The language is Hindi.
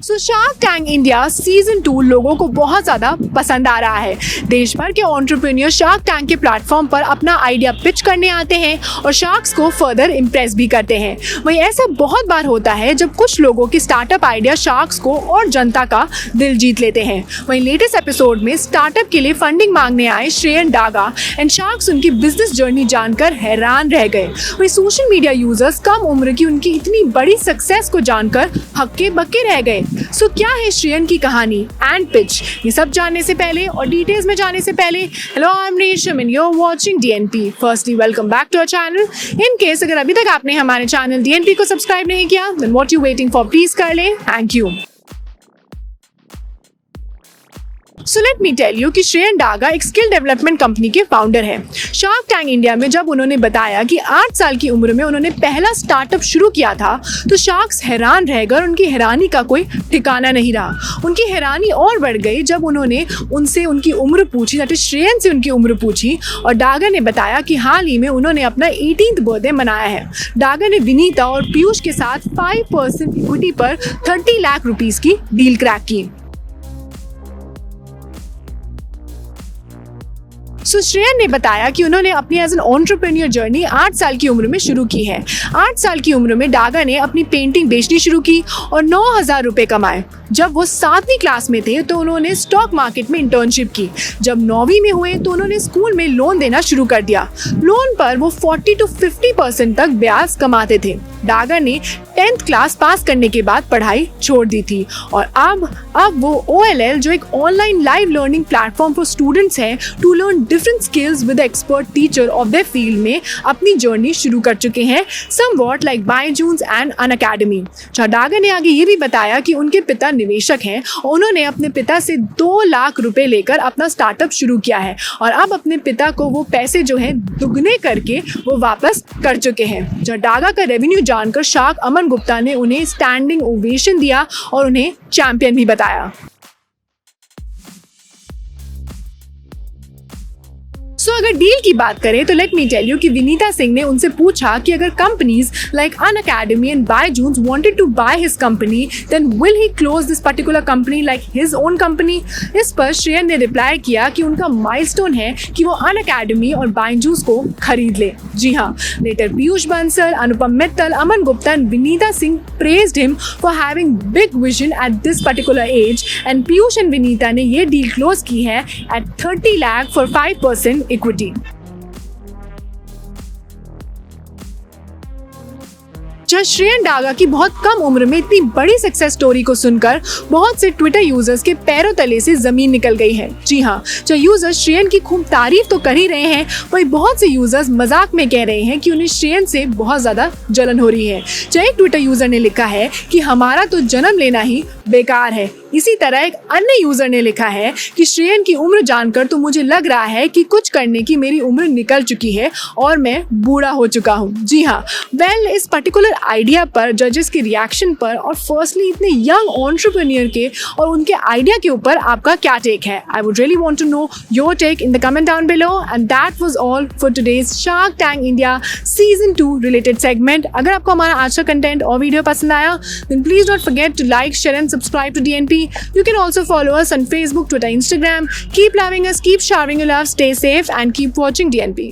सो शार्क टैंक इंडिया सीजन 2 लोगों को बहुत ज़्यादा पसंद आ रहा है। देश भर के एंटरप्रेन्योर शार्क टैंक के प्लेटफॉर्म पर अपना आइडिया पिच करने आते हैं और शार्क्स को फर्दर इम्प्रेस भी करते हैं। वहीं ऐसा बहुत बार होता है जब कुछ लोगों की स्टार्टअप आइडिया शार्क्स को और जनता का दिल जीत लेते हैं। वहीं लेटेस्ट एपिसोड में स्टार्टअप के लिए फंडिंग मांगने आए श्रेयन डागा एंड शार्क्स उनकी बिजनेस जर्नी जानकर हैरान रह गए। वहीं सोशल मीडिया यूजर्स कम उम्र की उनकी इतनी बड़ी सक्सेस को जानकर हक्के बक्के रह गए। सो क्या है श्रेयन की कहानी एंड पिच, ये सब जानने से पहले और डिटेल्स में जाने से पहले, hello I am Resham and you are watching DNP. Firstly welcome back to our channel. In case अगर अभी तक आपने हमारे चैनल डीएनपी को सब्सक्राइब नहीं किया then what you waiting for, please कर ले। Thank you. So let me tell you कि श्रेयन डागा एक स्किल डेवलपमेंट कंपनी के फाउंडर हैं। शार्क टैंक इंडिया में जब उन्होंने बताया कि 8 साल की उम्र में उन्होंने पहला स्टार्टअप शुरू किया था तो शार्क्स हैरान रह गए और उनकी हैरानी का कोई ठिकाना नहीं रहा। उनकी हैरानी और बढ़ गई जब उन्होंने उनसे उनकी उम्र पूछी, दैट इज श्रेयन से उनकी उम्र पूछी, और डागा ने बताया कि हाल ही में उन्होंने अपना 18th बर्थडे मनाया है। डागा ने विनीता और पीयूष के साथ 5% इक्विटी पर 30 लाख रुपीस की डील क्रैक की। सो श्रेयन ने बताया कि उन्होंने अपनी एज एन एंटरप्रेन्योर जर्नी 8 साल की उम्र में शुरू की है। 8 साल की उम्र में डागा ने अपनी पेंटिंग बेचनी शुरू की और 9,000 रुपए कमाए। जब वो 7वीं क्लास में थे तो उन्होंने स्टॉक मार्केट में इंटर्नशिप की। जब 9वीं में हुए तो उन्होंने स्कूल में लोन देना शुरू कर दिया। लोन पर वो 40 to 50% तक ब्याज कमाते थे। डागा ने 10th क्लास पास करने के बाद पढ़ाई छोड़ दी थी और अब वो OLL जो एक online live learning platform for students है to learn different skills with expert teacher of their field में अपनी जर्नी शुरू कर चुके हैं, somewhat like Byju's and Unacademy. Daga ने आगे ये भी बताया कि उनके पिता निवेशक हैं और उन्होंने अपने पिता से 2 लाख रुपए लेकर अपना स्टार्टअप शुरू किया है और अब अपने पिता को वो पैसे जो हैं दुगने करके वो वापस कर चुके हैं। डागा का रेवेन्यू जानकर शार्क अमन गुप्ता ने उन्हें स्टैंडिंग ओवेशन दिया और उन्हें चैंपियन भी बताया। सो अगर डील की बात करें तो लेट मी टेल यू कि विनीता सिंह ने उनसे पूछा कि अगर companies like Unacademy and Byju's wanted to buy his company then will he close this particular company like his own company. इस पर श्रेयन ने रिप्लाई किया कि उनका माइलस्टोन है कि वो अनअकैडमी और बायजूस को खरीद ले। जी हाँ, later Piyush Bansal, Anupam Mittal, Aman Gupta and Vineeta Singh praised him for having big vision at this particular age and Piyush and Vinita ने ये डील क्लोज की है at 30 lakh for 5% equity. Shreyan Daga की बहुत कम उम्र में इतनी बड़ी सक्सेस स्टोरी को सुनकर बहुत से ट्विटर यूजर्स के पैरों तले से जमीन निकल गई है। जी हाँ, जो यूजर्स श्रेयन की खूब तारीफ तो कर ही रहे हैं वही बहुत से यूजर्स मजाक में कह रहे हैं कि उन्हें श्रेयन से बहुत ज्यादा जलन हो रही है। एक ट्विटर यूजर ने लिखा है कि हमारा तो जन्म लेना ही बेकार है। इसी तरह एक अन्य यूजर ने लिखा है कि श्रेयन की उम्र जानकर तो मुझे लग रहा है कि कुछ करने की मेरी उम्र निकल चुकी है और मैं बूढ़ा हो चुका हूँ। जी हाँ, इस पर्टिकुलर आइडिया पर जजेस के रिएक्शन पर और फर्स्टली इतने यंग एंटरप्रेन्योर के और उनके आइडिया के ऊपर आपका क्या टेक है? I would really want to know your take in the comment down below. And that was all for today's Shark Tank India season 2 related segment. अगर आपको हमारा आज का कंटेंट और वीडियो पसंद आया then please don't forget to like, share and subscribe to DNP. You can also follow us on Facebook, Twitter, Instagram. Keep loving us, keep showering your love, stay safe and keep watching DNP.